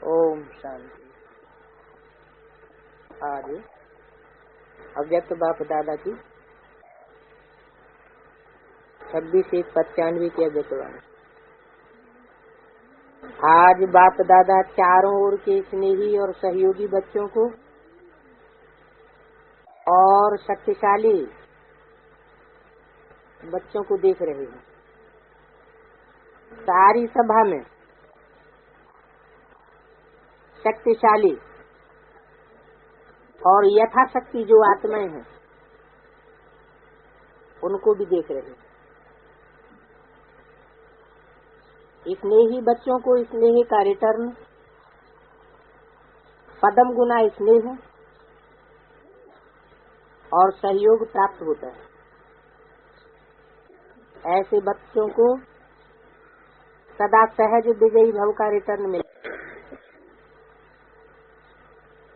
ओम शांति। आज अव्यक्त बाप दादा की 26/1/95 की अव्यक्तवाणी। आज बाप दादा चारों ओर के स्नेही और सहयोगी बच्चों को और शक्तिशाली बच्चों को देख रहे हैं। सारी सभा में शक्तिशाली और यथाशक्ति जो आत्माएं हैं उनको भी देख रहे हैं। स्नेही बच्चों को स्नेह का रिटर्न पदम गुना स्नेह और सहयोग प्राप्त होता है। ऐसे बच्चों को सदा सहज विजयी भव का रिटर्न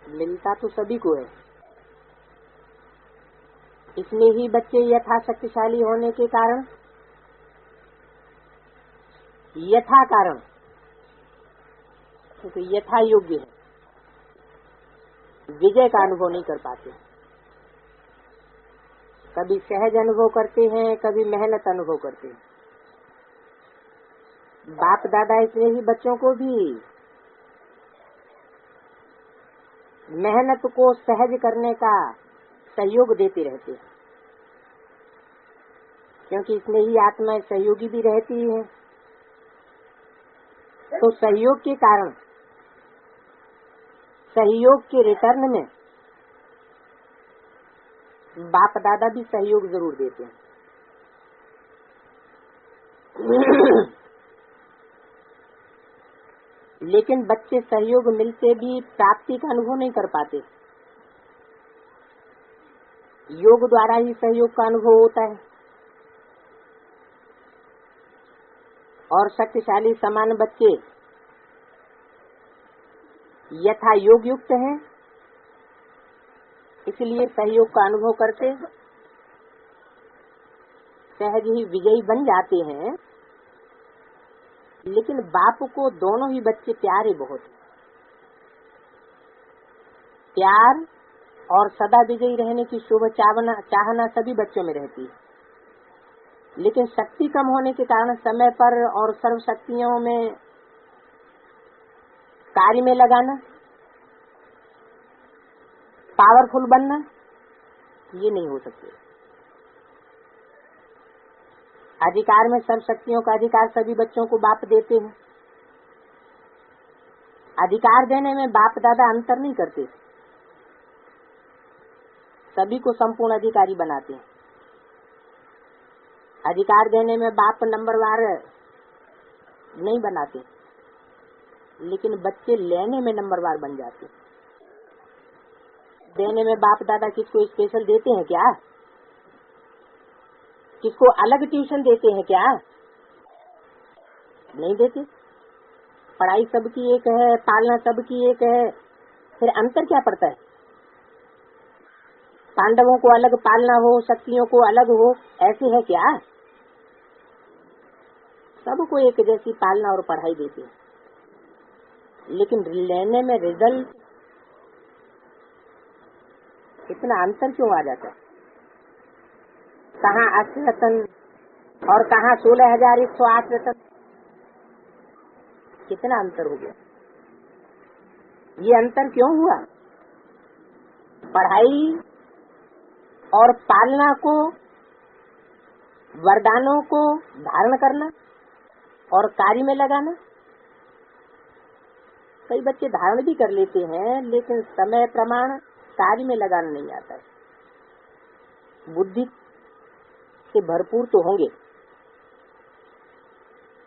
मिलता तो सभी को है। इसमें ही बच्चे यथाशक्तिशाली होने के कारण यथा कारण क्योंकि यथा योग्य है विजय का अनुभव नहीं कर पाते। कभी सहज अनुभव करते हैं, कभी मेहनत अनुभव करते हैं। बाप दादा इसलिए ही बच्चों को भी मेहनत को सहज करने का सहयोग देते रहते हैं, क्योंकि इसमें ही आत्माएं सहयोगी भी रहती है। तो सहयोग के कारण सहयोग के रिटर्न में बाप दादा भी सहयोग जरूर देते हैं। लेकिन बच्चे सहयोग मिलते भी प्राप्ति का अनुभव नहीं कर पाते। योग द्वारा ही सहयोग का अनुभव होता है और शक्तिशाली समान बच्चे यथा योग युक्त हैं, इसलिए सहयोग का अनुभव करते सहज ही विजयी बन जाते हैं। लेकिन बाप को दोनों ही बच्चे प्यारे बहुत हैं। प्यार और सदा विजयी रहने की शुभ चाहना सभी बच्चों में रहती है। लेकिन शक्ति कम होने के कारण समय पर और सर्व शक्तियों में कार्य में लगाना, पावरफुल बनना, ये नहीं हो सकते। अधिकार में सब शक्तियों का अधिकार सभी बच्चों को बाप देते हैं। अधिकार देने में बाप दादा अंतर नहीं करते, सभी को संपूर्ण अधिकारी बनाते हैं। अधिकार देने में बाप नंबरवार नहीं बनाते, लेकिन बच्चे लेने में नंबरवार बन जाते। देने में बाप दादा किसको स्पेशल देते हैं क्या? किसको अलग ट्यूशन देते हैं क्या? नहीं देते। पढ़ाई सबकी एक है, पालना सबकी एक है, फिर अंतर क्या पड़ता है? पांडवों को अलग पालना हो, शक्तियों को अलग हो, ऐसे है क्या? सबको एक जैसी पालना और पढ़ाई देते हैं, लेकिन लेने में रिजल्ट इतना अंतर क्यों आ जाता है? कहाँ 80 रतन और कहाँ 16,108 रतन, कितना अंतर हो गया? ये अंतर क्यों हुआ? पढ़ाई और पालना को, वरदानों को धारण करना और कार्य में लगाना। कई बच्चे धारण भी कर लेते हैं, लेकिन समय प्रमाण कार्य में लगाना नहीं आता है। बुद्धि से भरपूर तो होंगे,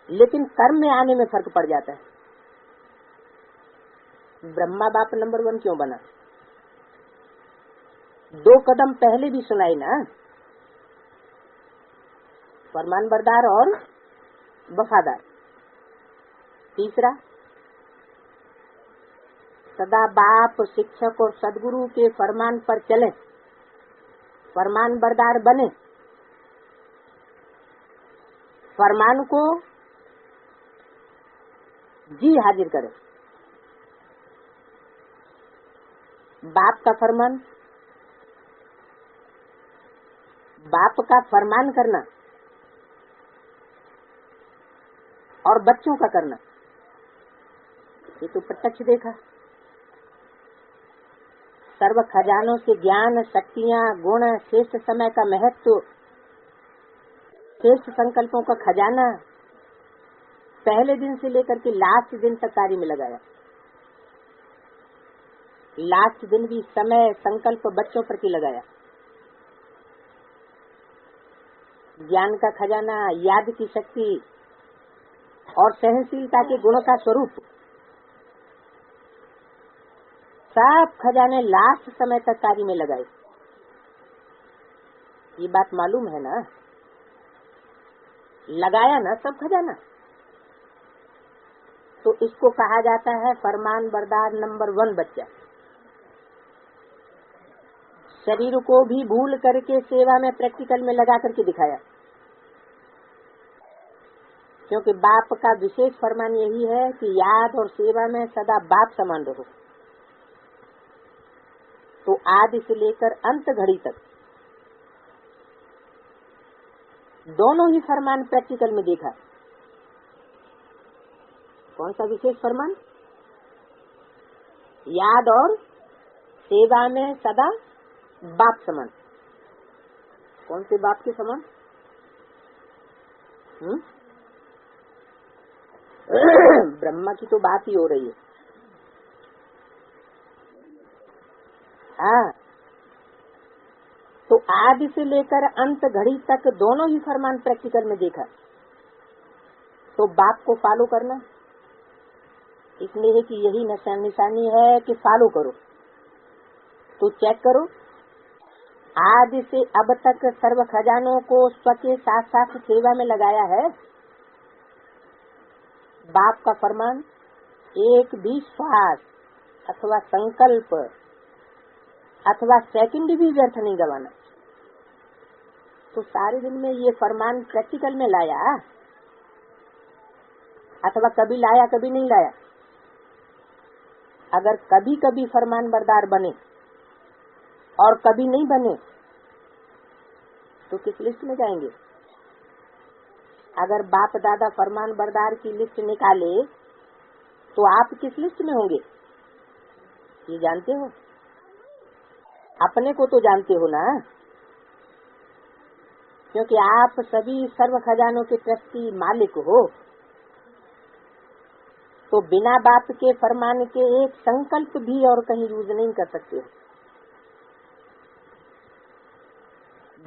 लेकिन कर्म में आने में फर्क पड़ जाता है। ब्रह्मा बाप नंबर 1 क्यों बना? 2 कदम पहले भी सुनाई ना, फरमान बरदार और वफादार। तीसरा, सदा बाप, शिक्षक और सदगुरु के फरमान पर चले, फरमान बरदार बने, फरमान को जी हाजिर करे। बाप का फरमान, बाप का फरमान करना और बच्चों का करना, ये तो प्रत्यक्ष देखा। सर्व खजानों से ज्ञान, शक्तियाँ, गुण, श्रेष्ठ समय का महत्व, श्रेष्ठ संकल्पों का खजाना पहले दिन से लेकर के लास्ट दिन तक कार्य में लगाया। लास्ट दिन भी समय, संकल्प बच्चों प्रति लगाया। ज्ञान का खजाना, याद की शक्ति और सहनशीलता के गुणों का स्वरूप, सब खजाने लास्ट समय तक कार्य में लगाए। ये बात मालूम है ना? लगाया ना सब खजाना, तो इसको कहा जाता है फरमान बरदार नंबर 1 बच्चा। शरीर को भी भूल करके सेवा में प्रैक्टिकल में लगा करके दिखाया, क्योंकि बाप का विशेष फरमान यही है कि याद और सेवा में सदा बाप समान रहो। तो आदि से लेकर अंत घड़ी तक दोनों ही फरमान प्रैक्टिकल में देखा। कौन सा विशेष फरमान? याद और सेवा में सदा बाप समान। कौन से बाप के समान? ब्रह्मा की तो बात ही हो रही है। हाँ, तो आदि से लेकर अंत घड़ी तक दोनों ही फरमान प्रैक्टिकल में देखा। तो बाप को फॉलो करना इसलिए कि यही निशानी है कि फॉलो करो। तो चेक करो, आदि से अब तक सर्व खजानों को स्व के साथ साथ सेवा में लगाया है। बाप का फरमान, एक भी श्वास अथवा संकल्प अथवा सेकंड भी व्यर्थ नहीं गवाना। तो सारे दिन में ये फरमान प्रैक्टिकल में लाया, अथवा कभी लाया कभी नहीं लाया। अगर कभी कभी फरमान बरदार बने और कभी नहीं बने तो किस लिस्ट में जाएंगे? अगर बाप दादा फरमान बरदार की लिस्ट निकाले तो आप किस लिस्ट में होंगे? ये जानते हो? अपने को तो जानते हो ना, क्योंकि आप सभी सर्व खजानों के ट्रस्टी मालिक हो। तो बिना बाप के फरमान के एक संकल्प भी और कहीं यूज नहीं कर सकते हो।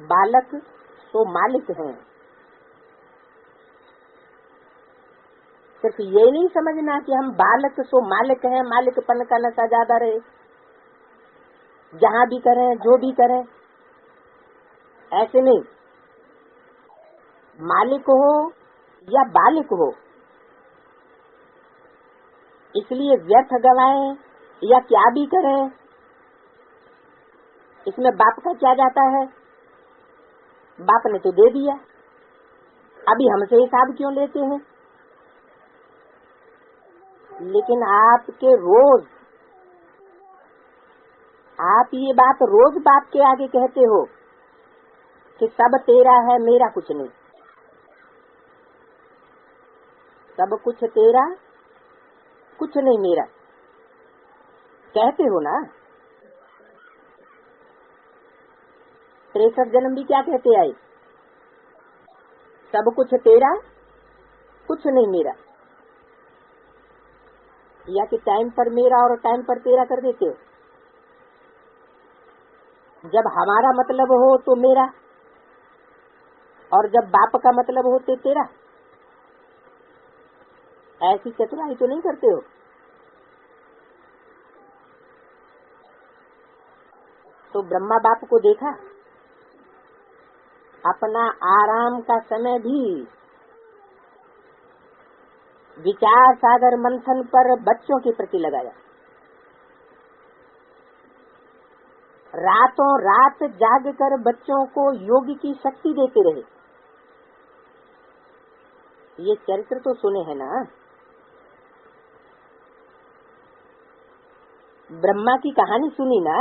बालक तो मालिक हैं। सिर्फ ये नहीं समझना कि हम बालक सो मालिक हैं, मालिकपन का नशा ज्यादा रहे, जहाँ भी करें जो भी करें, ऐसे नहीं। मालिक हो या बालिक हो, इसलिए व्यर्थ गवाएं या क्या भी करें, इसमें बाप का क्या जाता है? बाप ने तो दे दिया, अभी हमसे हिसाब क्यों लेते हैं? लेकिन आपके रोज आप ये बात रोज बाप के आगे कहते हो कि सब तेरा है, मेरा कुछ नहीं। सब कुछ तेरा, कुछ नहीं मेरा, कहते हो ना। 63 जन्म भी क्या कहते आए? सब कुछ तेरा, कुछ नहीं मेरा। या कि टाइम पर मेरा और टाइम पर तेरा कर देते हो? जब हमारा मतलब हो तो मेरा, और जब बाप का मतलब हो तो तेरा। ऐसी चतुराई तो नहीं करते हो? तो ब्रह्मा बाप को देखा, अपना आराम का समय भी विचार सागर मंथन पर बच्चों के प्रति लगाया। रातों रात जाग कर बच्चों को योग की शक्ति देते रहे। ये चरित्र तो सुने हैं ना। ब्रह्मा की कहानी सुनी ना,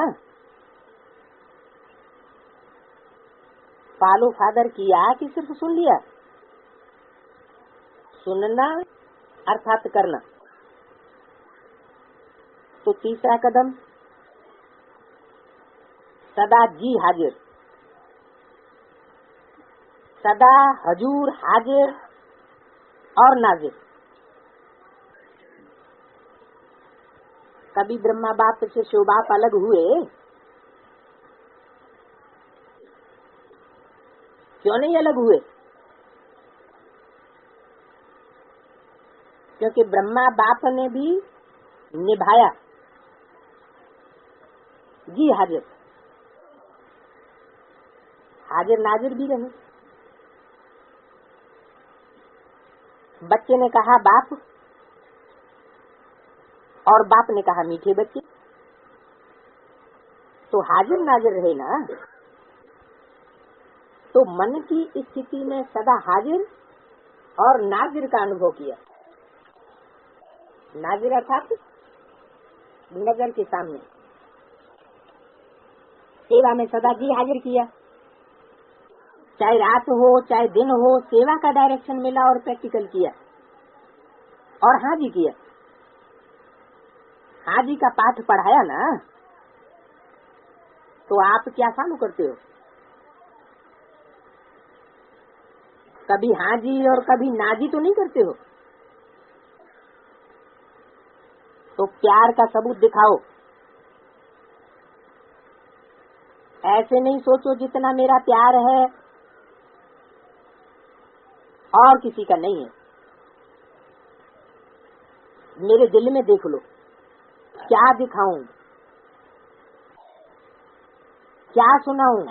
फॉलो फादर किया कि सिर्फ सुन लिया? सुनना अर्थात करना। तो तीसरा कदम, सदा जी हाजिर, सदा हजूर हाजिर और नाजिर। कभी ब्रह्मा बाप से शिव बाप अलग हुए? क्यों नहीं अलग हुए? क्योंकि ब्रह्मा बाप ने भी निभाया जी हाजिर, हाजिर नाजिर भी रहे। बच्चे ने कहा बाप और बाप ने कहा मीठे बच्चे, तो हाजिर नाजिर रहे ना। तो मन की स्थिति में सदा हाजिर और नाजिर का अनुभव किया। नाजिर अर्थात नजर के सामने, सेवा में सदा जी हाजिर किया। चाहे रात हो चाहे दिन हो, सेवा का डायरेक्शन मिला और प्रैक्टिकल किया और हाँ जी किया। हाँ जी का पाठ पढ़ाया ना, तो आप क्या फॉलो करते हो? कभी हाँ जी और कभी ना जी तो नहीं करते हो। तो प्यार का सबूत दिखाओ। ऐसे नहीं सोचो जितना मेरा प्यार है और किसी का नहीं है। मेरे दिल में देख लो, क्या दिखाऊं, क्या सुनाऊं।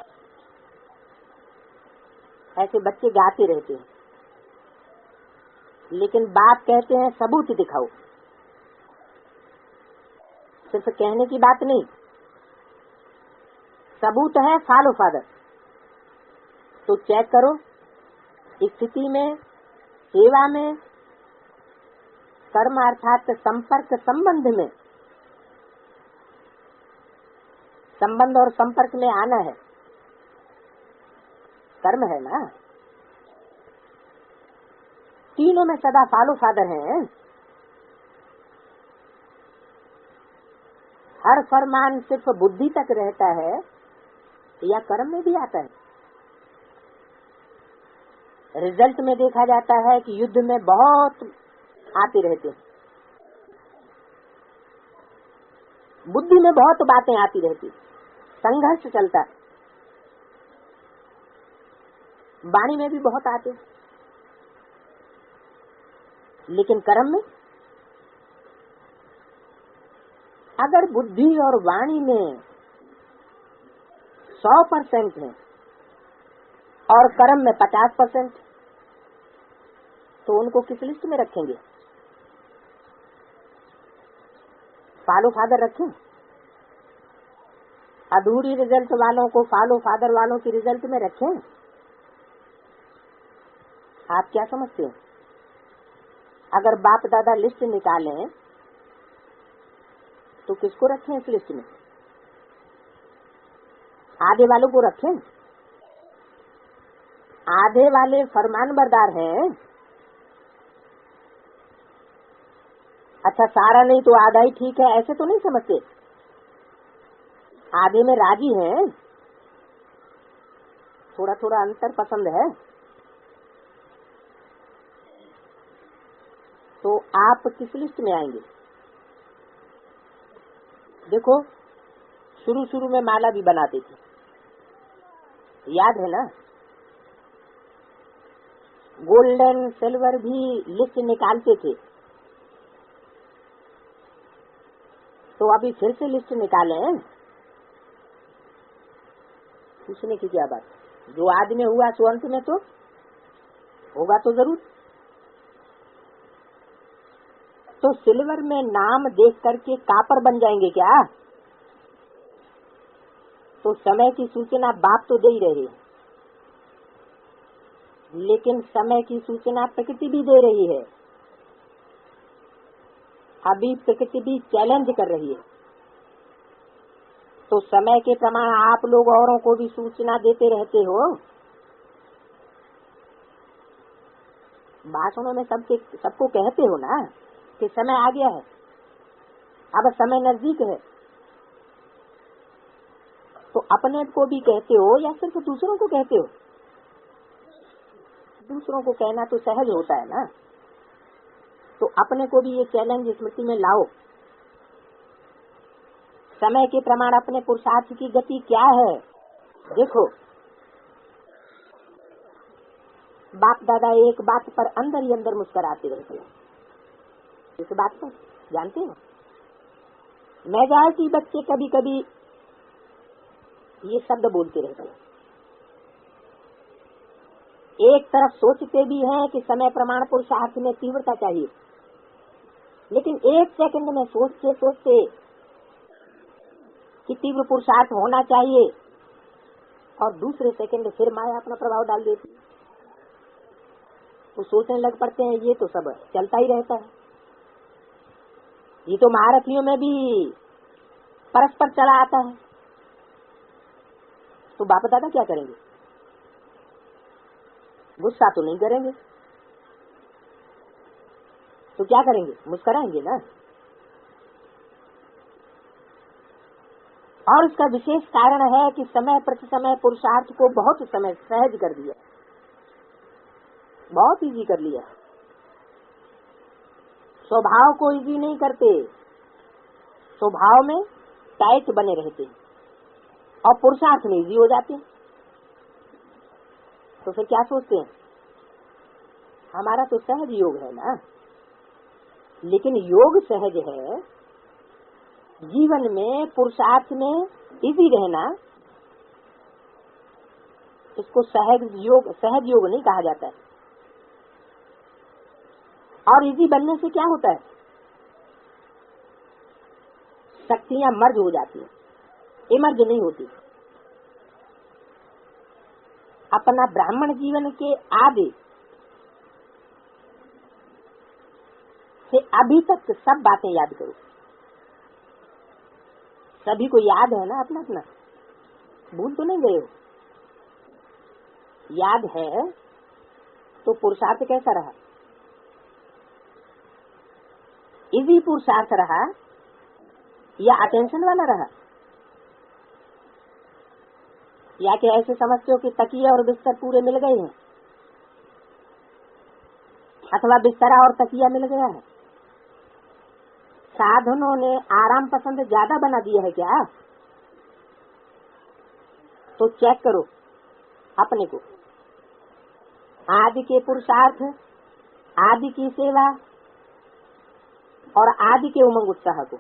ऐसे बच्चे गाते रहते हैं, लेकिन बाप कहते हैं सबूत दिखाओ। सिर्फ कहने की बात नहीं, सबूत है फॉलो फादर। तो चेक करो, स्थिति में, सेवा में, कर्म अर्थात संपर्क संबंध में, संबंध और संपर्क में आना है, कर्म है ना। तीनों में सदा फॉलो फादर हैं। हर फरमान सिर्फ बुद्धि तक रहता है या कर्म में भी आता है? रिजल्ट में देखा जाता है कि युद्ध में बहुत आते रहते हैं, बुद्धि में बहुत बातें आती रहती, संघर्ष चलता है, वाणी में भी बहुत आते, लेकिन कर्म में अगर बुद्धि और वाणी में 100% है और कर्म में 50%, तो उनको किस लिस्ट में रखेंगे? फॉलो फादर रखें? अधूरी रिजल्ट वालों को फॉलो फादर वालों की रिजल्ट में रखें? आप क्या समझते हैं? अगर बाप दादा लिस्ट निकालें तो किसको रखें इस लिस्ट में? आधे वालों को रखें? आधे वाले फरमानबरदार हैं। अच्छा, सारा नहीं तो आधा ही ठीक है, ऐसे तो नहीं समझते। आधे में राजी हैं, थोड़ा थोड़ा अंतर पसंद है। तो आप किस लिस्ट में आएंगे? देखो, शुरू शुरू में माला भी बनाते थे, याद है ना? गोल्डन सिल्वर भी लिस्ट निकालते थे। तो अभी फिर से लिस्ट निकालें? पूछने की क्या बात? जो आज में हुआ सो अंत में तो होगा तो जरूर। तो सिल्वर में नाम देख करके कापर बन जाएंगे क्या? तो समय की सूचना बाप तो दे ही रहे, लेकिन समय की सूचना प्रकृति भी दे रही है। अभी प्रकृति भी चैलेंज कर रही है। तो समय के प्रमाण आप लोग औरों को भी सूचना देते रहते हो। भाषणों में सबको कहते हो ना कि समय आ गया है, अब समय नजदीक है। तो अपने को भी कहते हो या सिर्फ दूसरों को कहते हो? दूसरों को कहना तो सहज होता है ना। तो अपने को भी ये चैलेंज स्मृति में लाओ। समय के प्रमाण अपने पुरुषार्थ की गति क्या है देखो। बाप दादा एक बात पर अंदर ही अंदर मुस्कुराते रहते हैं। इस बात को जानते हो? मेजॉरिटी बच्चे कभी कभी ये शब्द बोलते रहते हैं। एक तरफ सोचते भी हैं कि समय प्रमाण पुरुषार्थ में तीव्रता चाहिए, लेकिन एक सेकंड में सोचते सोचते कि तीव्र पुरुषार्थ होना चाहिए और दूसरे सेकंड फिर माया अपना प्रभाव डाल देती है। तो सोचने लग पड़ते हैं ये तो सब चलता ही रहता है, ये तो महारथियों में भी परस्पर चला आता है। तो बाप दादा क्या करेंगे? गुस्सा तो नहीं करेंगे, तो क्या करेंगे? मुस्कुराएंगे ना। और इसका विशेष कारण है कि समय प्रति समय पुरुषार्थ को बहुत समय सहज कर दिया, बहुत इजी कर लिया। स्वभाव को इजी नहीं करते, स्वभाव में टाइट बने रहते और पुरुषार्थ में इजी हो जाते। तो फिर क्या सोचते हैं? हमारा तो सहज योग है ना। लेकिन योग सहज है, जीवन में पुरुषार्थ में इजी रहना, इसको सहज योग नहीं कहा जाता है। और इजी बनने से क्या होता है? शक्तियां मर्ज हो जाती है, इमर्ज नहीं होती। अपना ब्राह्मण जीवन के आदि से अभी तक सब बातें याद करो। सभी को याद है ना अपना अपना, भूल तो नहीं गए हो? याद है तो पुरुषार्थ कैसा रहा? इजी पुरुषार्थ रहा या अटेंशन वाला रहा? या कि ऐसे समझते हो कि तकिया और बिस्तर पूरे मिल गए हैं, अथवा बिस्तरा और तकिया मिल गया है? साधनों ने आराम पसंद ज्यादा बना दिया है क्या? तो चेक करो अपने को। आदि के पुरुषार्थ, आदि की सेवा और आदि के उमंग उत्साह को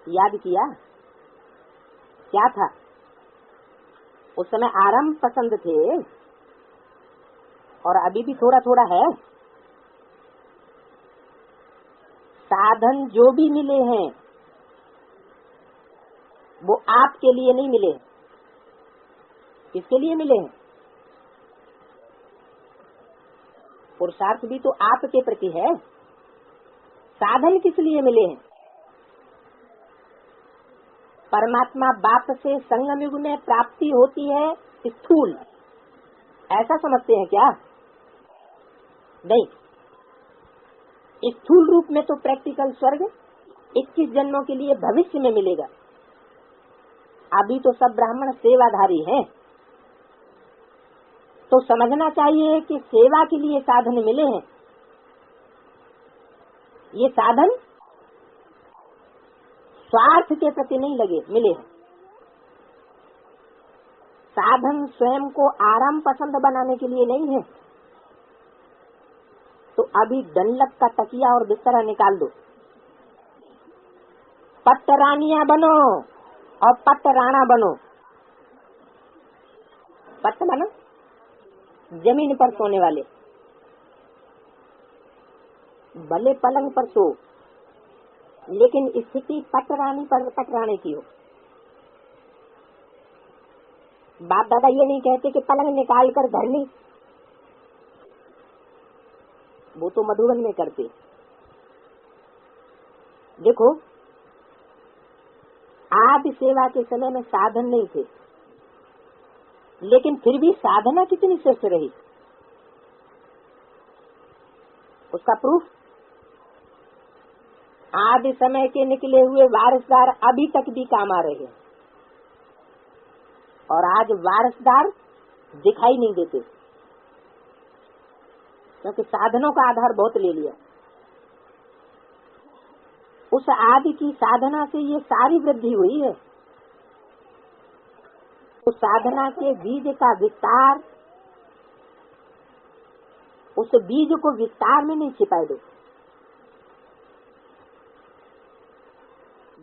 याद किया? क्या था? उस समय आराम पसंद थे और अभी भी थोड़ा थोड़ा है। साधन जो भी मिले हैं वो आपके लिए नहीं मिले। किसके लिए मिले हैं? पुरुषार्थ भी तो आपके प्रति है। साधन किस लिए मिले हैं? परमात्मा बाप से संगम युग में प्राप्ति होती है स्थूल, ऐसा समझते हैं क्या? नहीं, स्थूल रूप में तो प्रैक्टिकल स्वर्ग 21 जन्मों के लिए भविष्य में मिलेगा। अभी तो सब ब्राह्मण सेवाधारी हैं। तो समझना चाहिए कि सेवा के लिए साधन मिले हैं। ये साधन स्वार्थ के प्रति नहीं मिले हैं। साधन स्वयं को आराम पसंद बनाने के लिए नहीं है। तो अभी डनलप का तकिया और बिस्तरा निकाल दो, पट्टरानियां बनो और पट्टराणा बनो। पट्ट बनो जमीन पर सोने वाले, भले पलंग पर सो, लेकिन स्थिति पटरानी पर पटराने की हो। बाप दादा ये नहीं कहते कि पलंग निकाल कर धर ली, वो तो मधुबन में करते। देखो आदि सेवा के समय में साधन नहीं थे, लेकिन फिर भी साधना कितनी श्रेष्ठ रही, उसका प्रूफ आदि समय के निकले हुए वारिसदार अभी तक भी काम आ रहे हैं, और आज वारिसदार दिखाई नहीं देते, क्योंकि साधनों का आधार बहुत ले लिया। उस आदि की साधना से ये सारी वृद्धि हुई है। उस साधना के बीज का विस्तार, उस बीज को विस्तार में नहीं छिपाए दो।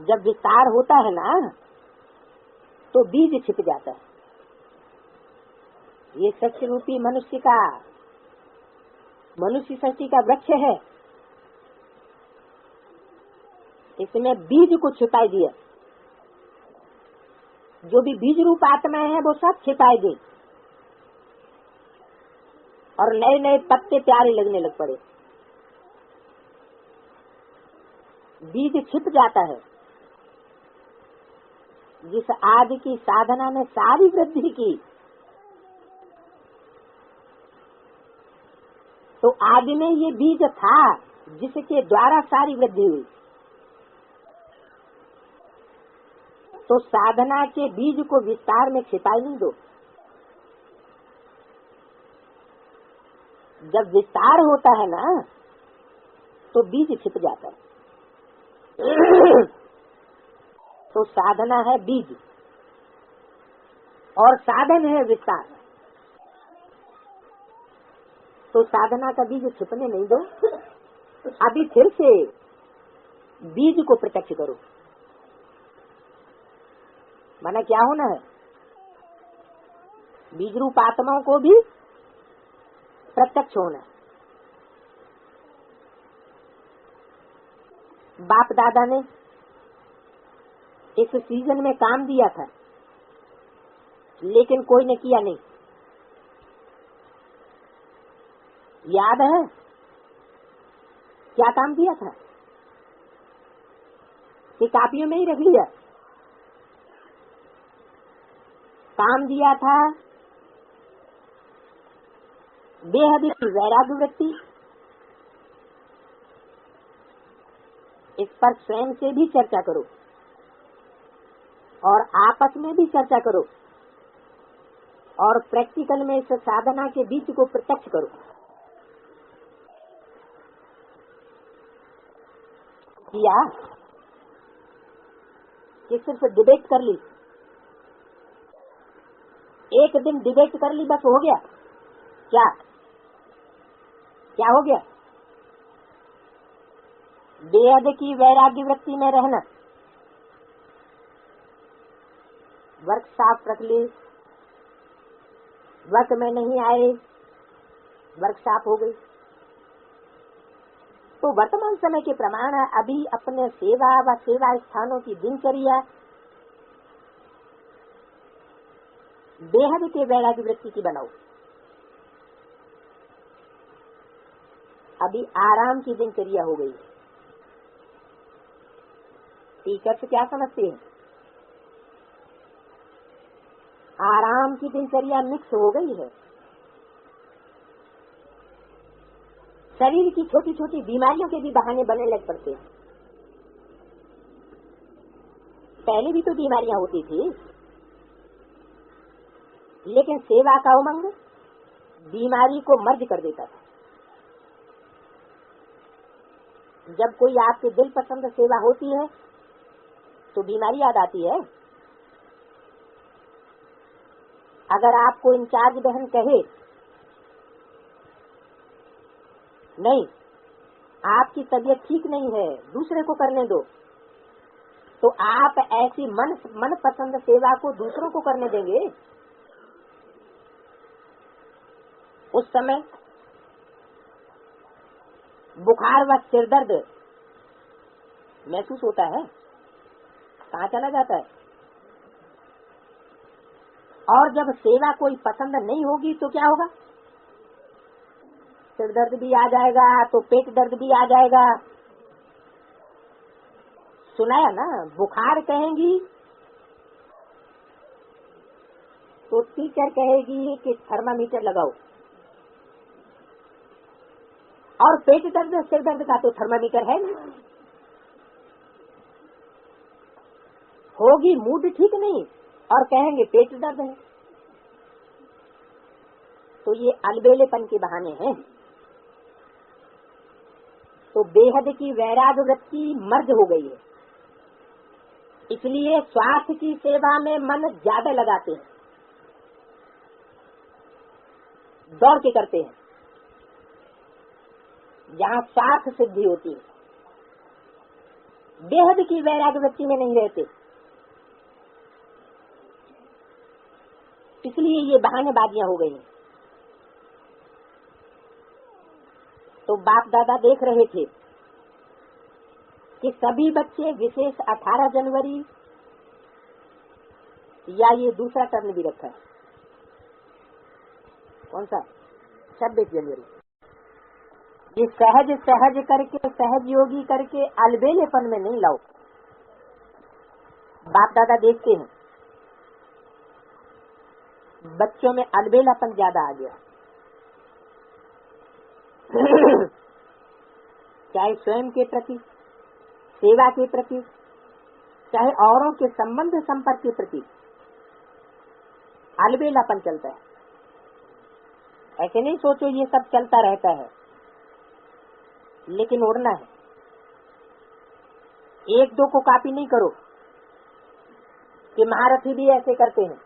जब विस्तार होता है ना, तो बीज छिप जाता है। ये सत्य रूपी मनुष्य सृष्टि का वृक्ष है, इसमें बीज को छिपाई दिया। जो भी बीज रूप आत्माएं हैं वो सब छिपाई गई, और नए नए पत्ते प्यारे लगने लग पड़े। बीज छिप जाता है। जिस आदि की साधना में सारी वृद्धि की, तो आदि में ये बीज था जिसके द्वारा सारी वृद्धि हुई। तो साधना के बीज को विस्तार में छिपाई नहीं दो। जब विस्तार होता है ना, तो बीज छिप जाता है। तो साधना है बीज और साधन है विस्तार। तो साधना का बीज छिपने नहीं दो। अभी फिर से बीज को प्रत्यक्ष करो। माना क्या होना है, बीज रूप आत्माओं को भी प्रत्यक्ष होना। बाप दादा ने इस सीजन में काम दिया था, लेकिन कोई ने किया नहीं। याद है क्या काम दिया था? कि कापियों में ही रख लिया। काम दिया था बेहद की वैराग्य वृत्ति। इस पर स्वयं से भी चर्चा करो और आपस में भी चर्चा करो, और प्रैक्टिकल में इस साधना के बीच को प्रत्यक्ष करो। किया कि सिर्फ डिबेट कर ली, एक दिन डिबेट कर ली, बस हो गया? क्या हो गया? बेहद की वैराग्य वृत्ति में रहना। वर्कशॉप रख ली, वर्क में नहीं आए, वर्कशॉप हो गई। तो वर्तमान समय के प्रमाण अभी अपने सेवा व सेवा स्थानों की दिनचर्या बेहद के वैराग्य वृत्ति की बनाओ। अभी आराम की दिनचर्या हो गई। टीचर्स क्या समझते हैं? आराम की दिनचर्या मिक्स हो गई है। शरीर की छोटी छोटी बीमारियों के भी बहाने बनने लग पड़ते हैं। पहले भी तो बीमारियां होती थी, लेकिन सेवा का उमंग बीमारी को मर्ज कर देता था। जब कोई आपके दिल पसंद सेवा होती है तो बीमारी याद आती है। अगर आपको इंचार्ज बहन कहे नहीं, आपकी तबीयत ठीक नहीं है, दूसरे को करने दो, तो आप ऐसी मन पसंद सेवा को दूसरों को करने देंगे? उस समय बुखार व सिरदर्द महसूस होता है, कहाँ चला जाता है? और जब सेवा कोई पसंद नहीं होगी तो क्या होगा? सिर दर्द भी आ जाएगा, तो पेट दर्द भी आ जाएगा। सुनाया ना, बुखार कहेंगी तो टीचर कहेगी कि थर्मामीटर लगाओ, और पेट दर्द सिर दर्द का तो थर्मामीटर है नहीं। होगी मूड ठीक नहीं और कहेंगे पेट दर्द है। तो ये अलबेलेपन के बहाने हैं। तो बेहद की वैराग्य वृत्ति मर्ज हो गई है, इसलिए स्वास्थ्य की सेवा में मन ज्यादा लगाते हैं, दौड़ के करते हैं जहाँ स्वार्थ सिद्धि होती है। बेहद की वैराग्य वृत्ति में नहीं रहते, इसलिए ये बहानेबाजियां हो गई हैं। तो बाप दादा देख रहे थे कि सभी बच्चे विशेष 18 जनवरी या ये दूसरा टर्न भी रखा है, कौन सा 26 जनवरी, ये सहज सहज करके सहज योगी करके अलबेलेपन में नहीं लाओ। बाप दादा देखते हैं बच्चों में अलबेलापन ज्यादा आ गया, चाहे स्वयं के प्रति, सेवा के प्रति, चाहे औरों के संबंध संपर्क के प्रति अलबेलापन चलता है। ऐसे नहीं सोचो ये सब चलता रहता है, लेकिन उड़ना है। एक दो को कॉपी नहीं करो कि महारथी भी ऐसे करते हैं।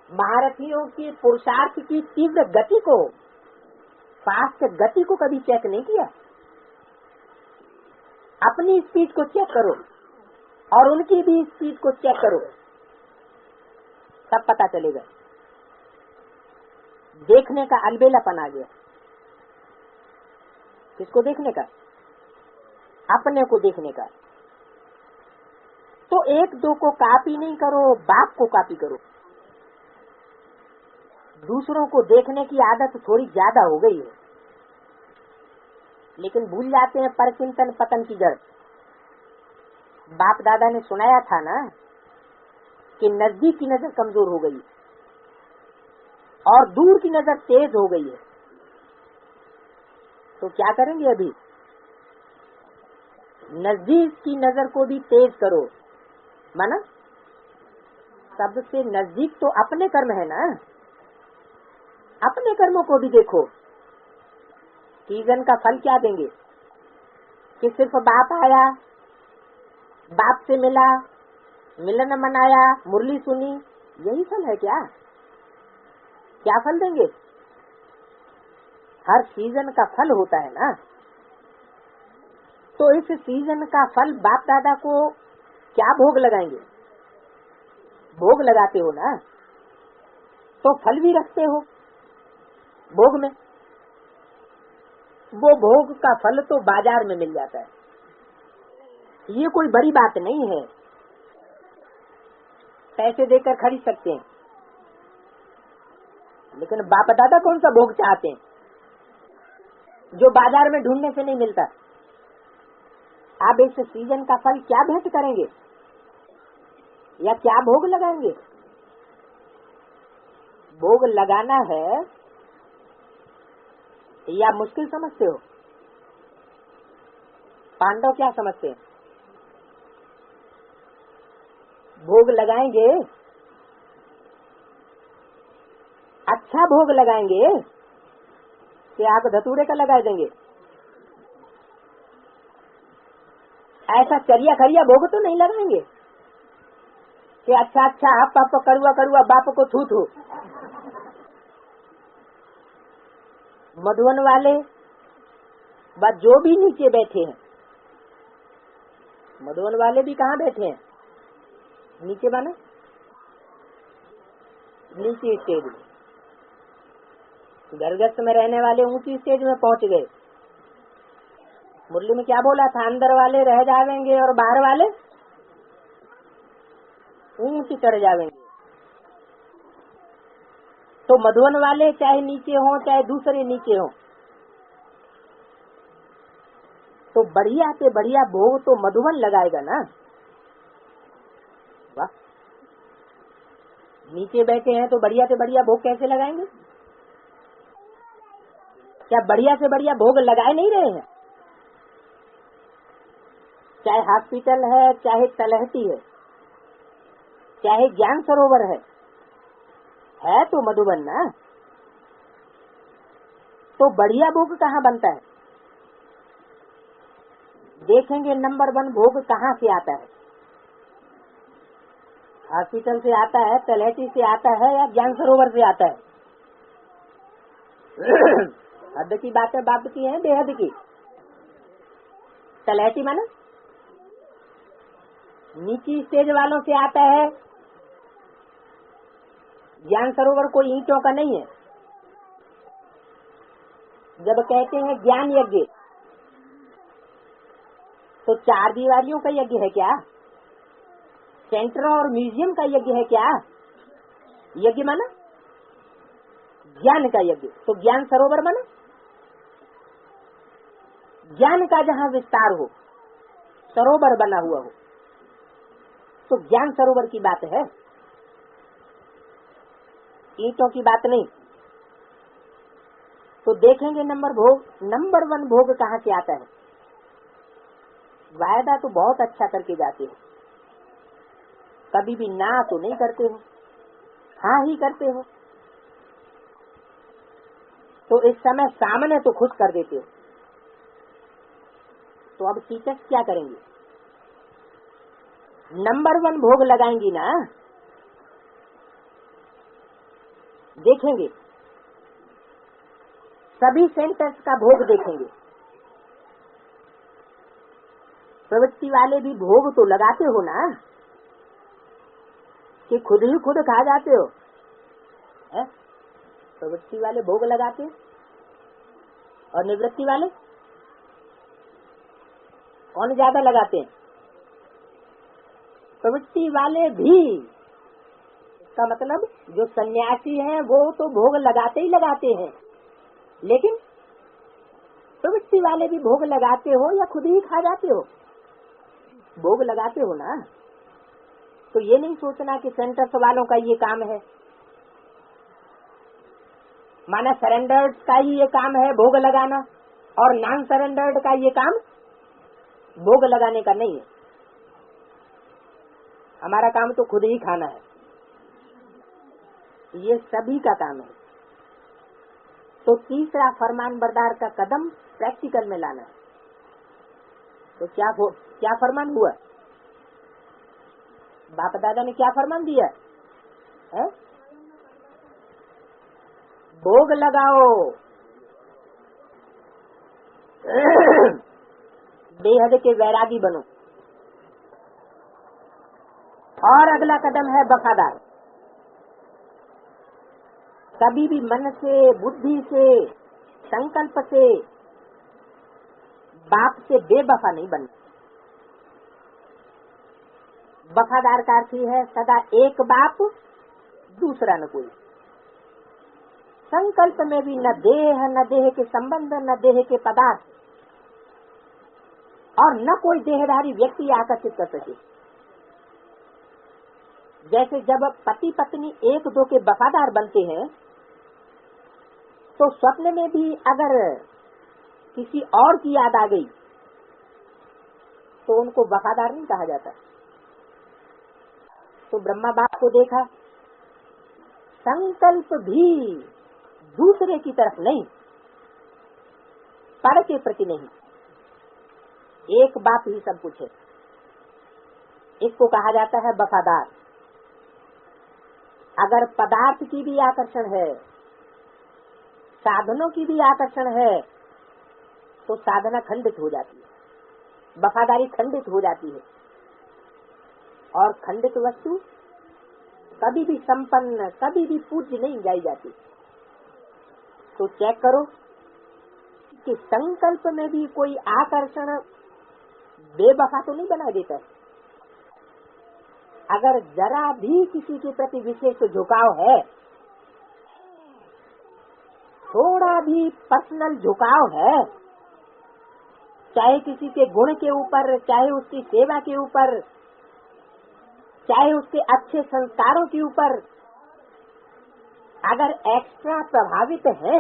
महारथियों के पुरुषार्थ की तीव्र गति को, फास्ट गति को कभी चेक नहीं किया। अपनी स्पीड को चेक करो और उनकी भी स्पीड को चेक करो, तब पता चलेगा। देखने का अलबेलापन आ गया। किसको देखने का? अपने को देखने का। तो एक दो को कॉपी नहीं करो, बाप को कॉपी करो। दूसरों को देखने की आदत थोड़ी ज्यादा हो गई है, लेकिन भूल जाते हैं परचिंतन पतन की जड़। बाप दादा ने सुनाया था ना कि नजदीक की नजर कमजोर हो गई और दूर की नजर तेज हो गई है। तो क्या करेंगे? अभी नजदीक की नजर को भी तेज करो। माना सबसे नजदीक तो अपने कर्म है ना, अपने कर्मों को भी देखो। सीजन का फल क्या देंगे? कि सिर्फ बाप आया, बाप से मिला, मिलन मनाया, मुरली सुनी, यही फल है क्या? क्या फल देंगे? हर सीजन का फल होता है ना। तो इस सीजन का फल बाप दादा को क्या भोग लगाएंगे? भोग लगाते हो ना, तो फल भी रखते हो भोग में। वो भोग का फल तो बाजार में मिल जाता है, ये कोई बड़ी बात नहीं है, पैसे देकर खरीद सकते हैं। लेकिन बाप दादा कौन सा भोग चाहते हैं जो बाजार में ढूंढने से नहीं मिलता? आप इस सीजन का फल क्या भेंट करेंगे या क्या भोग लगाएंगे? भोग लगाना है या मुश्किल समझते हो? पांडव क्या समझते हैं? भोग लगाएंगे, अच्छा भोग लगाएंगे कि आप धतूरे का लगा देंगे? ऐसा चरिया खरिया भोग तो नहीं लगाएंगे कि अच्छा अच्छा आप करुआ करुआ बाप को थू थू। मधुवन वाले बस जो भी नीचे बैठे हैं, मधुवन वाले भी कहाँ बैठे हैं? नीचे बना, नीचे स्टेज में। गर्गस्त में रहने वाले ऊंची स्टेज में पहुंच गए। मुरली में क्या बोला था? अंदर वाले रह जावेंगे और बाहर वाले ऊंची चढ़ जावेंगे। तो मधुवन वाले चाहे नीचे हो चाहे दूसरे नीचे हो, तो बढ़िया से बढ़िया भोग तो मधुवन लगाएगा ना। वाह, नीचे बैठे हैं तो बढ़िया से बढ़िया भोग कैसे लगाएंगे? क्या बढ़िया से बढ़िया भोग लगाए नहीं रहे हैं? चाहे हॉस्पिटल है, चाहे तलहटी है, चाहे ज्ञान सरोवर है तो मधुबन ना। तो बढ़िया भोग कहाँ बनता है? देखेंगे नंबर 1 भोग कहाँ से आता है। हॉस्पिटल से आता है, तलहटी से आता है, या ज्ञान सरोवर से आता है? हद की बातें बाप की है, बेहद की। तलहटी माना नीची स्टेज वालों से आता है। ज्ञान सरोवर कोई ईंटों का नहीं है। जब कहते हैं ज्ञान यज्ञ तो 4 दीवारियों का यज्ञ है क्या? सेंटर और म्यूजियम का यज्ञ है क्या? यज्ञ माना ज्ञान का यज्ञ। तो ज्ञान सरोवर माना ज्ञान का जहाँ विस्तार हो, सरोवर बना हुआ हो, तो ज्ञान सरोवर की बात है, ईंटों की बात नहीं। तो देखेंगे नंबर 1 भोग कहाँ से आता है। वायदा तो बहुत अच्छा करके जाते हो, कभी भी ना तो नहीं करते हो, हाँ ही करते हो। तो इस समय सामने तो खुश कर देते हो। तो अब टीचर्स क्या करेंगे? नंबर 1 भोग लगाएंगी ना। देखेंगे सभी सेंटर्स का भोग देखेंगे। प्रवृत्ति वाले भी भोग तो लगाते हो ना, कि खुद ही खुद खा जाते हो? प्रवृत्ति वाले भोग लगाते हैं और निवृत्ति वाले कौन ज्यादा लगाते हैं? प्रवृत्ति वाले भी। इसका मतलब जो सन्यासी हैं वो तो भोग लगाते ही लगाते हैं, लेकिन प्रवृत्ति वाले भी भोग लगाते हो या खुद ही खा जाते हो? भोग लगाते हो ना। तो ये नहीं सोचना कि सेंटर्स वालों का ये काम है, माना सरेंडर्ड का ही ये काम है भोग लगाना, और नॉन सरेंडर्ड का ये काम भोग लगाने का नहीं है। हमारा काम तो खुद ही खाना है, ये सभी का काम है। तो तीसरा फरमान बरदार का कदम प्रैक्टिकल में लाना है। तो क्या फरमान हुआ? बाप दादा ने क्या फरमान दिया है? भोग लगाओ, बेहद के वैरागी बनो। और अगला कदम है वफादार। कभी भी मन से, बुद्धि से, संकल्प से बाप से बेवफा नहीं बनना। वफादार का अर्थ है सदा एक बाप दूसरा न कोई। संकल्प में भी न देह के संबंध, न देह के पदार्थ, और न कोई देहधारी व्यक्ति आकर्षित कर सके। जैसे जब पति पत्नी एक दो के वफादार बनते हैं, तो स्वप्न में भी अगर किसी और की याद आ गई तो उनको वफादार नहीं कहा जाता। तो ब्रह्मा बाप को देखा, संकल्प भी दूसरे की तरफ नहीं, पर के प्रति नहीं, एक बाप ही सब कुछ है। इसको कहा जाता है वफादार। अगर पदार्थ की भी आकर्षण है, साधनों की भी आकर्षण है, तो साधना खंडित हो जाती है, वफादारी खंडित हो जाती है। और खंडित वस्तु कभी भी संपन्न, कभी भी पूज्य नहीं गाई जाती। तो चेक करो कि संकल्प में भी कोई आकर्षण बेवफा तो नहीं बना देता। अगर जरा भी किसी के प्रति विशेष झुकाव है, थोड़ा भी पर्सनल झुकाव है, चाहे किसी के गुण के ऊपर, चाहे उसकी सेवा के ऊपर, चाहे उसके अच्छे संस्कारों के ऊपर, अगर एक्स्ट्रा प्रभावित है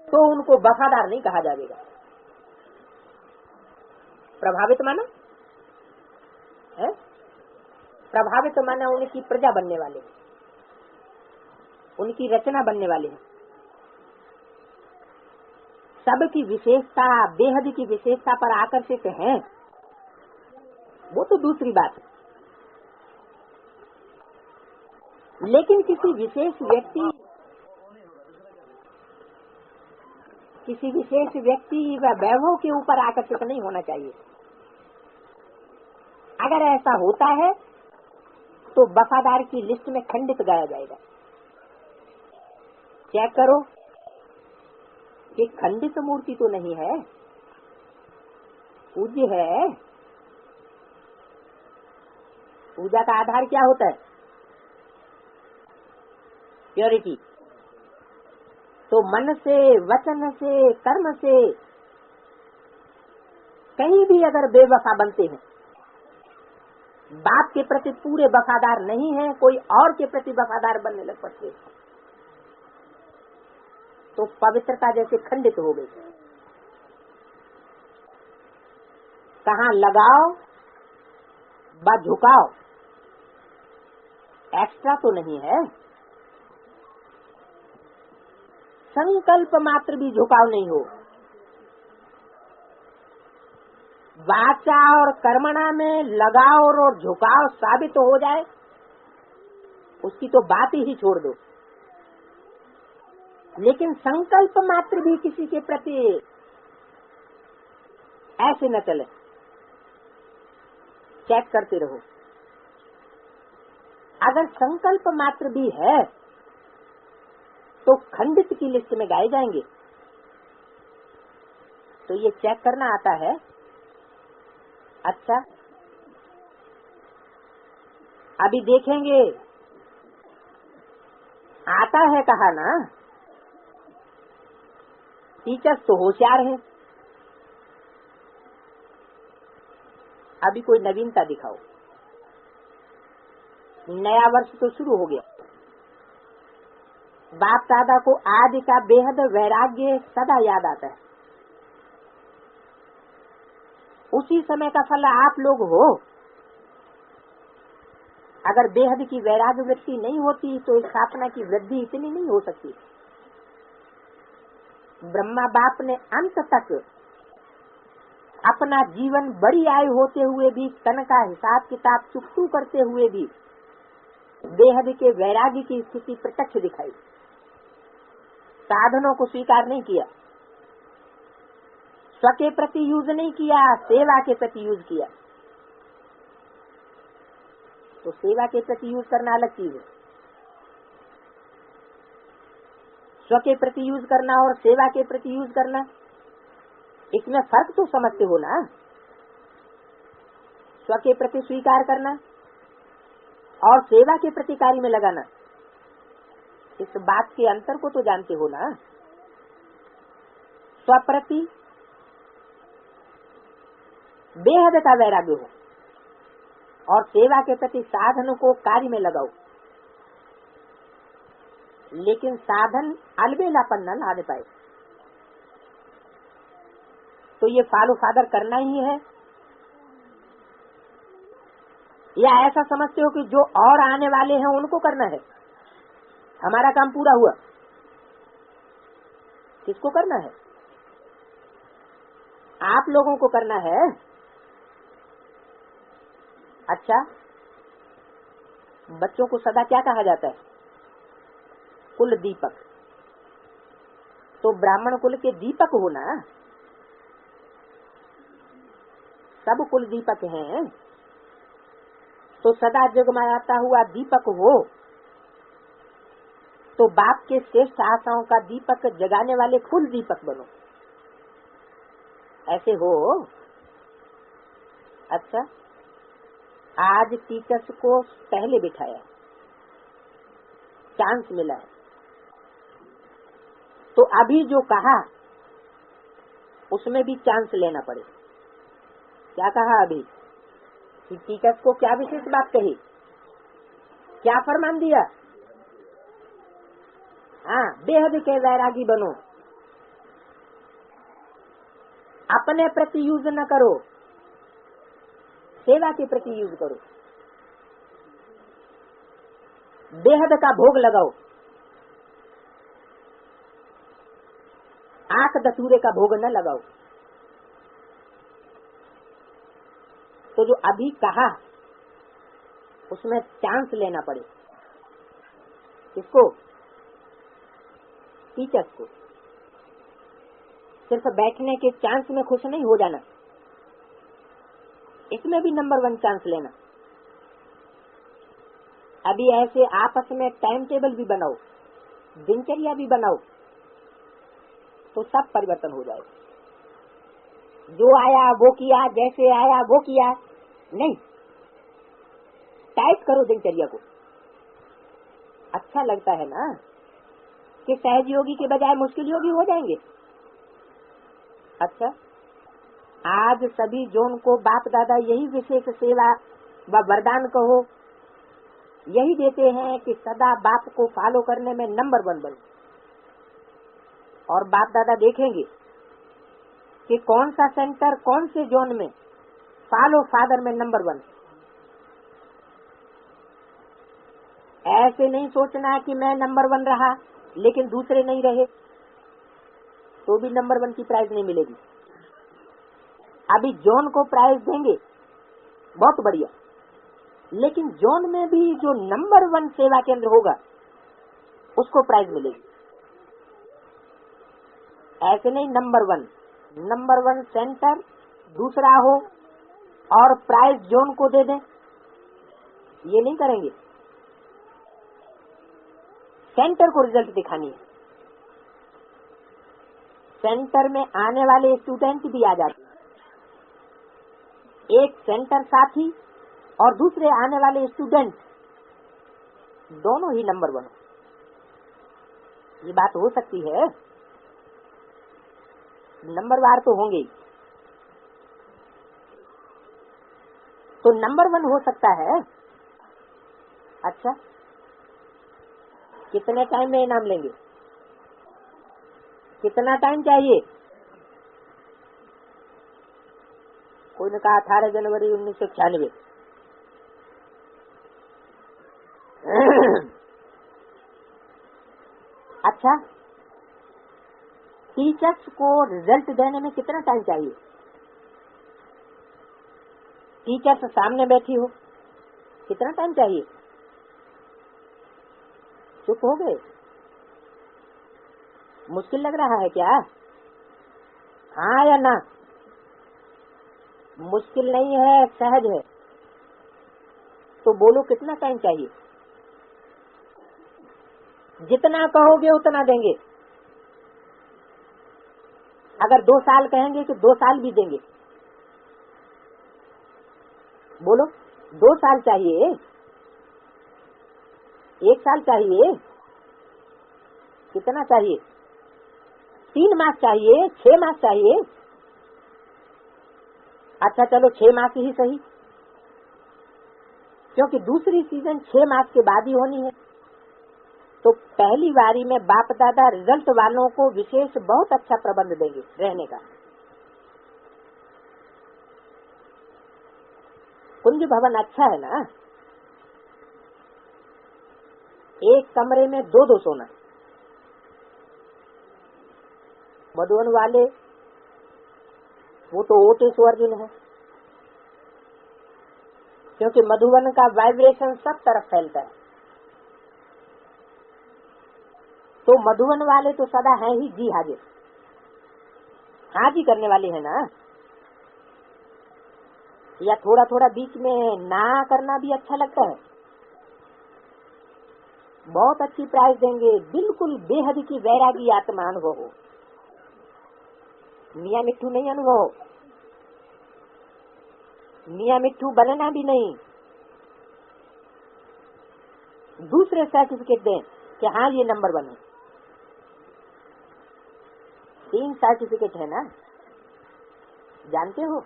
तो उनको वफादार नहीं कहा जाएगा। प्रभावित माना है, प्रभावित माना उनकी प्रजा बनने वाले, उनकी रचना बनने वाले हैं। सबकी विशेषता, बेहद की विशेषता पर आकर्षित हैं, वो तो दूसरी बात है। लेकिन किसी विशेष व्यक्ति व वैभव के ऊपर आकर्षित नहीं होना चाहिए। अगर ऐसा होता है तो वफादार की लिस्ट में खंडित गाया जाएगा। चेक करो कि खंडित मूर्ति तो नहीं है, पूज्य है। पूजा का आधार क्या होता है? प्योरिटी। तो मन से, वचन से, कर्म से कहीं भी अगर बेवफा बनते हैं, बाप के प्रति पूरे वफादार नहीं है, कोई और के प्रति वफादार बनने लग पड़ते, तो पवित्रता जैसे खंडित हो गई। कहाँ लगाओ व झुकाओ, एक्स्ट्रा तो नहीं है। संकल्प मात्र भी झुकाव नहीं हो। वाचा और कर्मणा में लगाव और झुकाव साबित हो जाए, उसकी तो बात ही छोड़ दो। लेकिन संकल्प मात्र भी किसी के प्रति ऐसे न चले, चेक करते रहो। अगर संकल्प मात्र भी है तो खंडित की लिस्ट में गाए जाएंगे। तो ये चेक करना आता है। अच्छा, अभी देखेंगे, आता है कहा ना, टीचर्स तो होशियार हैं। अभी कोई नवीनता दिखाओ। नया वर्ष तो शुरू हो गया। बाप दादा को आदि का बेहद वैराग्य सदा याद आता है। उसी समय का फल आप लोग हो। अगर बेहद की वैराग्य वृत्ति नहीं होती तो स्थापना की वृद्धि इतनी नहीं हो सकती। ब्रह्मा बाप ने अंत तक अपना जीवन बड़ी आयु होते हुए भी, तन का हिसाब किताब चुकतू करते हुए भी बेहद के वैराग्य की स्थिति प्रत्यक्ष दिखाई। साधनों को स्वीकार नहीं किया, स्व के प्रति यूज नहीं किया, सेवा के प्रति यूज किया। तो सेवा के प्रति यूज करना अलग चीज है। स्व के प्रति यूज करना और सेवा के प्रति यूज करना, इसमें फर्क तो समझते हो ना। स्व के प्रति स्वीकार करना और सेवा के प्रति कार्य में लगाना, इस बात के अंतर को तो जानते हो ना। स्व प्रति बेहद का वैराग्य हो और सेवा के प्रति साधन को कार्य में लगाओ। लेकिन साधन अलबेलापन न लाने पाए तो ये फॉलो फादर करना ही है। या ऐसा समझते हो कि जो और आने वाले हैं उनको करना है, हमारा काम पूरा हुआ। किसको करना है? आप लोगों को करना है। अच्छा, बच्चों को सदा क्या कहा जाता है? कुल दीपक। तो ब्राह्मण कुल के दीपक हो ना, सब कुल दीपक हैं। तो सदा जगमगाता हुआ दीपक हो, तो बाप के श्रेष्ठ आशाओं का दीपक जगाने वाले कुल दीपक बनो। ऐसे हो। अच्छा, आज टीचर्स को पहले बिठाया, चांस मिला है, तो अभी जो कहा उसमें भी चांस लेना पड़े। क्या कहा अभी? कि टीचर्स को क्या विशेष बात कही, क्या फरमान दिया? हाँ, बेहद के वैरागी बनो। अपने प्रति यूज न करो, सेवा के प्रति यूज करो। बेहद का भोग लगाओ, आंख दतूरे का भोग न लगाओ। तो जो अभी कहा उसमें चांस लेना पड़े। किसको? टीचर्स को। सिर्फ बैठने के चांस में खुश नहीं हो जाना, इसमें भी नंबर 1 चांस लेना। अभी ऐसे आपस में टाइम टेबल भी बनाओ, दिनचर्या भी बनाओ, तो सब परिवर्तन हो जाएगा। जो आया वो किया, जैसे आया वो किया नहीं, टाइट करो दिनचर्या को। अच्छा लगता है ना कि सहज योगी के बजाय मुश्किल योगी हो जाएंगे। अच्छा, आज सभी जोन को बाप दादा यही विशेष सेवा व वरदान कहो, यही देते हैं कि सदा बाप को फॉलो करने में नंबर 1 बनो। और बाप दादा देखेंगे कि कौन सा सेंटर कौन से जोन में फॉलो फादर में नंबर 1। ऐसे नहीं सोचना है कि मैं नंबर 1 रहा लेकिन दूसरे नहीं रहे, तो भी नंबर 1 की प्राइज नहीं मिलेगी। अभी जोन को प्राइज देंगे, बहुत बढ़िया, लेकिन जोन में भी जो नंबर 1 सेवा केंद्र होगा उसको प्राइज मिलेगी। ऐसे नहीं नंबर 1 सेंटर दूसरा हो और प्राइज जोन को दे दें, ये नहीं करेंगे। सेंटर को रिजल्ट दिखानी है। सेंटर में आने वाले स्टूडेंट भी आ जाते हैं, एक सेंटर साथी और दूसरे आने वाले स्टूडेंट दोनों ही नंबर 1। ये बात हो सकती है, नंबरवार तो होंगे ही। तो नंबर 1 हो सकता है। अच्छा, कितने टाइम में इनाम लेंगे? कितना टाइम चाहिए? कोई ने कहा 18 जनवरी 1996। अच्छा, टीचर्स को रिजल्ट देने में कितना टाइम चाहिए? टीचर्स सामने बैठी हो, कितना टाइम चाहिए? चुप हो गए? मुश्किल लग रहा है क्या? हाँ या ना? मुश्किल नहीं है, सहज है। तो बोलो कितना टाइम चाहिए? जितना कहोगे उतना देंगे। अगर 2 साल कहेंगे तो 2 साल भी देंगे। बोलो, 2 साल चाहिए, 1 साल चाहिए, कितना चाहिए? 3 मास चाहिए, 6 मास चाहिए? अच्छा चलो 6 मास ही सही, क्योंकि दूसरी सीजन 6 मास के बाद ही होनी है। तो पहली बारी में बाप दादा रिजल्ट वालों को विशेष बहुत अच्छा प्रबंध देंगे रहने का। कुंज भवन अच्छा है ना? एक कमरे में 2-2 सोना। मधुवन वाले वो तो ओटे स्वर्जुन है, क्योंकि मधुवन का वाइब्रेशन सब तरफ फैलता है। तो मधुवन वाले तो सदा है ही जी हाजिर, हाजी करने वाले हैं ना। या थोड़ा थोड़ा बीच में ना करना भी अच्छा लगता है। बहुत अच्छी प्राइज देंगे, बिल्कुल बेहद की वैरागी आत्मा अनुभव हो, मियाँ मिट्ठू नहीं अनुभव, मियाँ मिट्ठू बनना भी नहीं। दूसरे सर्टिफिकेट दें कि हाँ ये नंबर 1 है। 3 सर्टिफिकेट है ना, जानते हो?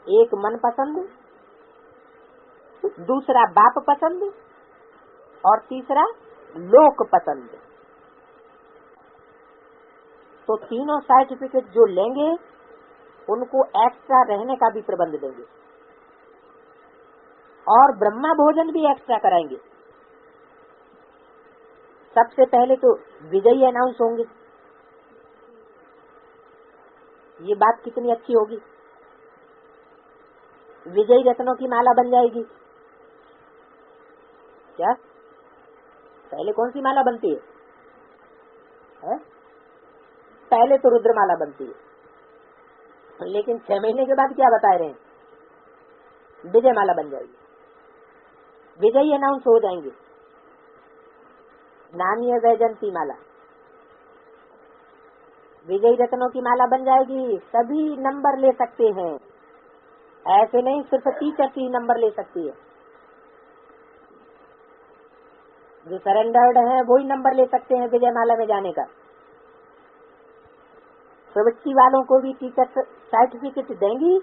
एक मन पसंद, दूसरा बाप पसंद और तीसरा लोक पसंद। तो तीनों सर्टिफिकेट जो लेंगे उनको एक्स्ट्रा रहने का भी प्रबंध देंगे और ब्रह्मा भोजन भी एक्स्ट्रा कराएंगे। सबसे पहले तो विजयी अनाउंस होंगे। ये बात कितनी अच्छी होगी। विजयी रत्नों की माला बन जाएगी। क्या पहले कौन सी माला बनती है? पहले तो रुद्रमाला बनती है, लेकिन 6 महीने के बाद क्या बता रहे हैं? विजय माला बन जाएगी। विजयी अनाउंस हो जाएंगे। नामी है वैजंती माला, विजयी रत्नों की माला बन जाएगी। सभी नंबर ले सकते हैं, ऐसे नहीं सिर्फ टीचर ही नंबर ले सकती है। जो सरेंडर्ड है वही नंबर ले सकते हैं विजय माला में जाने का। प्रवृत्ति वालों को भी टीचर सर्टिफिकेट देंगी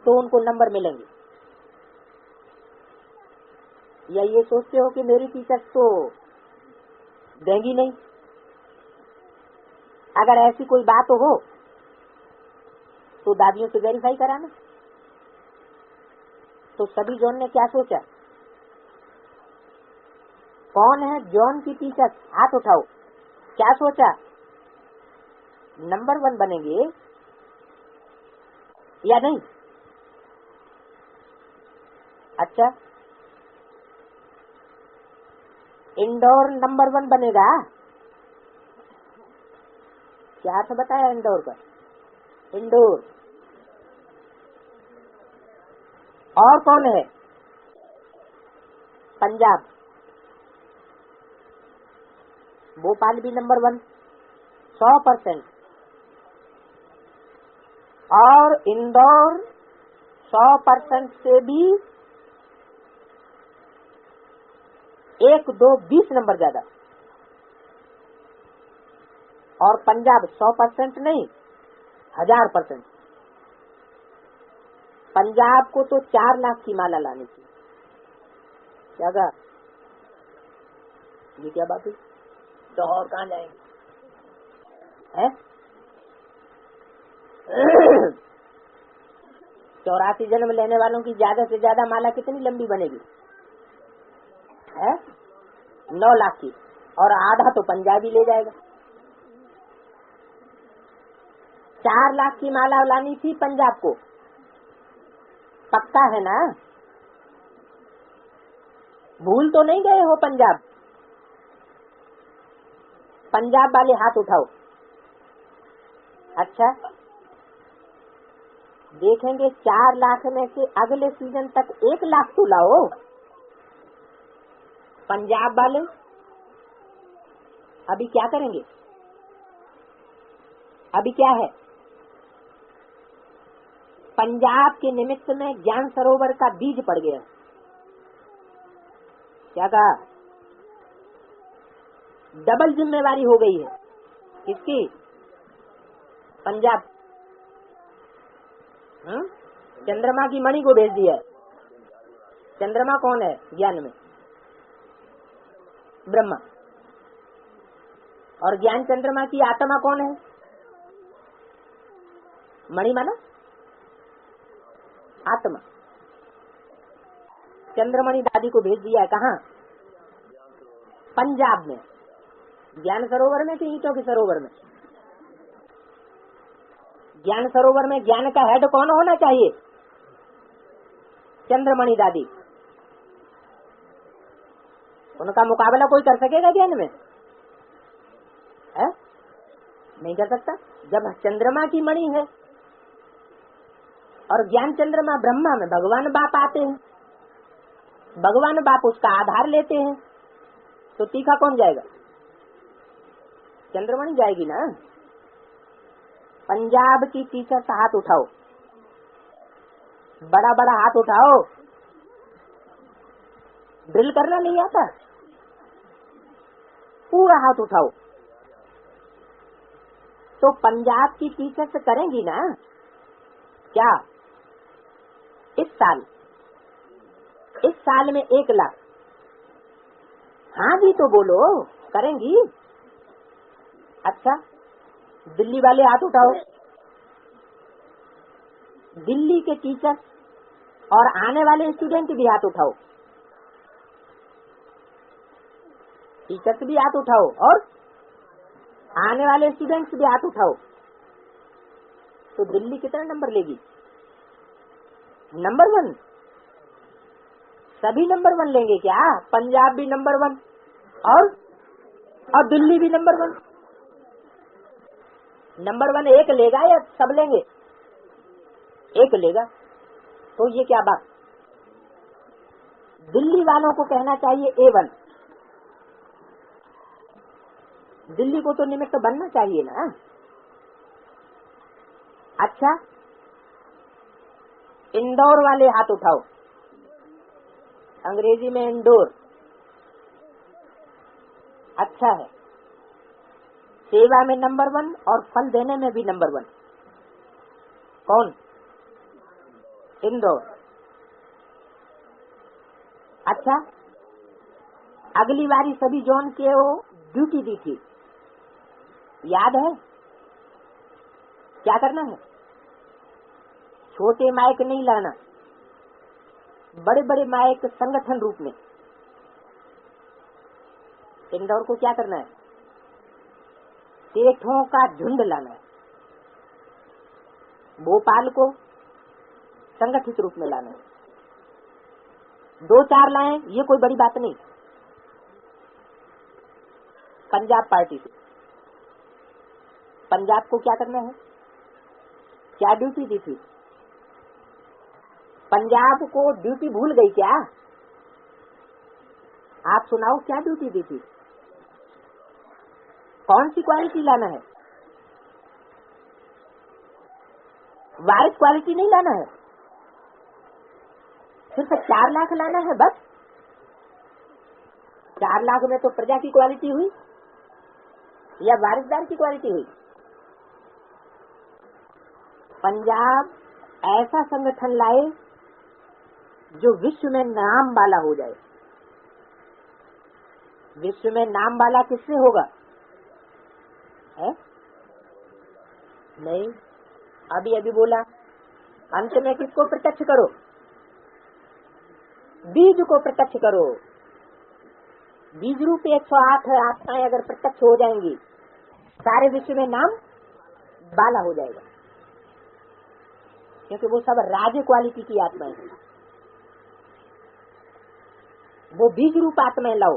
तो उनको नंबर मिलेंगे। या ये सोचते हो कि मेरी टीचर तो देंगी नहीं? अगर ऐसी कोई बात हो तो दादियों से वेरीफाई कराना। तो सभी जॉन ने क्या सोचा? कौन है जॉन की टीचर? हाथ उठाओ। क्या सोचा? नंबर 1 बनेंगे या नहीं? अच्छा, इंदौर नंबर 1 बनेगा? क्या अर्थ बताया इंदौर का? इंदौर। और कौन है? पंजाब। भोपाल भी नंबर 1 100%। और इंदौर 100% से भी 1, 2, 20 नंबर ज्यादा। और पंजाब 100% नहीं 1000%। पंजाब को तो 4 लाख की माला लानी थी। क्या कहा? ये क्या बात है? तो और कहाँ जाएंगे? है 84 जन्म लेने वालों की ज्यादा से ज्यादा माला कितनी लंबी बनेगी? है 9 लाख की। और आधा तो पंजाबी ले जाएगा। 4 लाख की माला लानी थी पंजाब को। पक्का है ना? भूल तो नहीं गए हो पंजाब? पंजाब वाले हाथ उठाओ। अच्छा, देखेंगे 4 लाख में से अगले सीजन तक 1 लाख तो लाओ। पंजाब वाले अभी क्या करेंगे? अभी क्या है? पंजाब के निमित्त में ज्ञान सरोवर का बीज पड़ गया। क्या कहा? डबल जिम्मेवारी हो गई है। किसकी? पंजाब। चंद्रमा की मणि को भेज दिया। चंद्रमा कौन है ज्ञान में? ब्रह्मा। और ज्ञान चंद्रमा की आत्मा कौन है? मणि माना आत्मा। चंद्रमणि दादी को भेज दिया है। कहाँ? पंजाब में। ज्ञान सरोवर में कि ईंटों के सरोवर में? ज्ञान सरोवर में ज्ञान का हेड कौन होना चाहिए? चंद्रमणि दादी। उनका मुकाबला कोई कर सकेगा ज्ञान में? है? नहीं कर सकता। जब चंद्रमा की मणि है और ज्ञान चंद्रमा ब्रह्मा में भगवान बाप आते हैं, भगवान बाप उसका आधार लेते हैं, तो तीखा कौन जाएगा? चंद्रमणि जाएगी ना। पंजाब की टीचर से हाथ उठाओ। बड़ा बड़ा हाथ उठाओ। ड्रिल करना नहीं आता? पूरा हाथ उठाओ। तो पंजाब की टीचर से करेंगी ना? क्या इस साल में 1 लाख? हाँ जी तो बोलो, करेंगी? अच्छा, दिल्ली वाले हाथ उठाओ। दिल्ली के टीचर और आने वाले स्टूडेंट भी हाथ उठाओ। टीचर्स भी हाथ उठाओ और आने वाले स्टूडेंट्स भी हाथ उठाओ। तो दिल्ली कितना नंबर लेगी? नंबर 1। सभी नंबर 1 लेंगे क्या? पंजाब भी नंबर 1 और दिल्ली भी नंबर 1। नंबर 1 एक लेगा या सब लेंगे? एक लेगा। तो ये क्या बात? दिल्ली वालों को कहना चाहिए A1। दिल्ली को तो निमित्त बनना चाहिए ना। अच्छा, इंदौर वाले हाथ उठाओ। अंग्रेजी में इंदौर। अच्छा है, सेवा में नंबर 1 और फल देने में भी नंबर 1। कौन? इंदौर। अच्छा, अगली बारी सभी जोन के वो ड्यूटी दी थी, याद है? क्या करना है? छोटे माइक नहीं लाना, बड़े बड़े माइक संगठन रूप में। इंदौर को क्या करना है? सेठों का झुंड लाना है। भोपाल को संगठित रूप में लाना है। 2-4 लाएं, ये कोई बड़ी बात नहीं। पंजाब पार्टी से, पंजाब को क्या करना है? क्या ड्यूटी दी थी? पंजाब को ड्यूटी भूल गई क्या? आप सुनाओ, क्या ड्यूटी दी थी? कौन सी क्वालिटी लाना है? वारिस क्वालिटी नहीं लाना है, सिर्फ 4 लाख लाना है बस। 4 लाख में तो प्रजा की क्वालिटी हुई या वारिसदार की क्वालिटी हुई? पंजाब ऐसा संगठन लाए जो विश्व में नाम वाला हो जाए। विश्व में नाम वाला किससे होगा? है? नहीं, अभी बोला। अंत में किसको प्रत्यक्ष करो? बीज को प्रत्यक्ष करो। बीज रूप 108 आत्माएं अगर प्रत्यक्ष हो जाएंगी, सारे विश्व में नाम वाला हो जाएगा, क्योंकि वो सब राज क्वालिटी की आत्माएं हैं। वो बीज रूप आत्माएं लाओ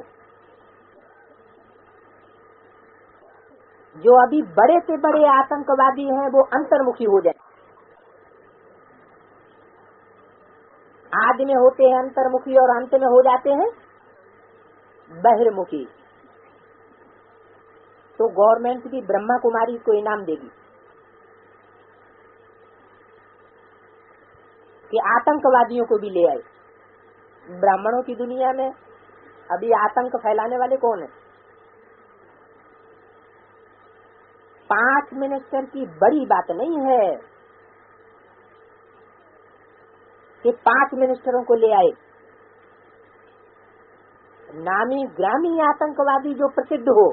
जो अभी बड़े से बड़े आतंकवादी हैं, वो अंतर्मुखी हो जाए। आदि में होते हैं अंतर्मुखी और अंत में हो जाते हैं बहिर्मुखी। तो गवर्नमेंट भी ब्रह्मा कुमारी को इनाम देगी कि आतंकवादियों को भी ले आए। ब्राह्मणों की दुनिया में अभी आतंक फैलाने वाले कौन है? 5 मिनिस्टर की बड़ी बात नहीं है कि 5 मिनिस्टरों को ले आए। नामी ग्रामी आतंकवादी जो प्रसिद्ध हो,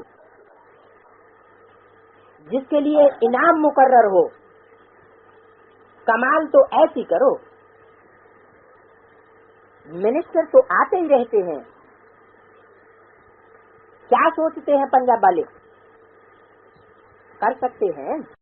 जिसके लिए इनाम मुकर्रर हो, कमाल तो ऐसी करो। मिनिस्टर तो आते ही रहते हैं। क्या सोचते हैं पंजाब वाले? कर सकते हैं।